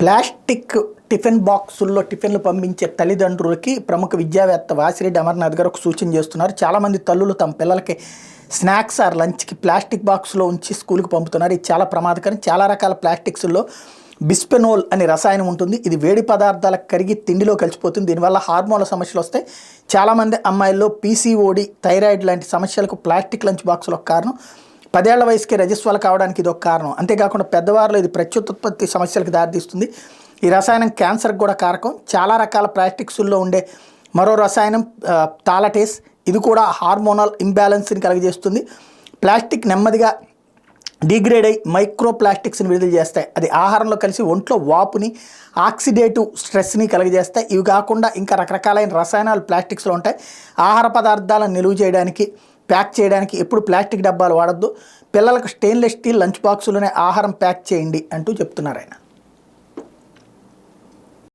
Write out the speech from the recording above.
Plastic tiffin బాక్సుల్లో టిఫిన్లు పంపించే తల్లిదండ్రులకి ప్రముఖ విద్యావేత్త వాసిరెడ్డి అమర్నాథ్ గారు ఒక సూచన చేస్తున్నారు. చాలామంది తల్లులు తమ పిల్లలకి స్నాక్స్ ఆర్ లంచ్కి ప్లాస్టిక్ బాక్స్లో ఉంచి స్కూల్కి పంపుతున్నారు. ఇది చాలా ప్రమాదకరం. చాలా రకాల ప్లాస్టిక్స్లో బిస్పెనోల్ అనే రసాయనం ఉంటుంది. ఇది వేడి పదార్థాలకు కరిగి తిండిలో కలిసిపోతుంది. దీనివల్ల హార్మోన్ల సమస్యలు వస్తాయి. చాలామంది అమ్మాయిల్లో పీసీఓడి, థైరాయిడ్ లాంటి సమస్యలకు ప్లాస్టిక్ లంచ్ బాక్సులు ఒక కారణం. 10 ఏళ్ల వయసుకే రజస్వాలు కావడానికి ఇది ఒక కారణం. అంతేకాకుండా పెద్దవారిలో ఇది ప్రత్యుత్పత్తి సమస్యలకు దారితీస్తుంది. ఈ రసాయనం క్యాన్సర్కి కూడా కారకం. చాలా రకాల ప్లాస్టిక్స్లో ఉండే మరో రసాయనం థాలటేస్. ఇది కూడా హార్మోనల్ ఇంబ్యాలెన్స్ని కలుగజేస్తుంది. ప్లాస్టిక్ నెమ్మదిగా డిగ్రేడ్ అయ్యి మైక్రో ప్లాస్టిక్స్ని విడుదల చేస్తాయి. అది ఆహారంలో కలిసి ఒంట్లో వాపుని, ఆక్సిడేటివ్ స్ట్రెస్ని కలుగజేస్తాయి. ఇవి కాకుండా ఇంకా రకరకాలైన రసాయనాలు ప్లాస్టిక్స్లో ఉంటాయి. ఆహార పదార్థాలను నిలువ చేయడానికి, ప్యాక్ చేయడానికి ఎప్పుడు ప్లాస్టిక్ డబ్బాలు వాడద్దు. పిల్లలకు స్టెయిన్లెస్ స్టీల్ లంచ్ బాక్సులోనే ఆహారం ప్యాక్ చేయండి అంటూ చెప్తున్నారు ఆయన.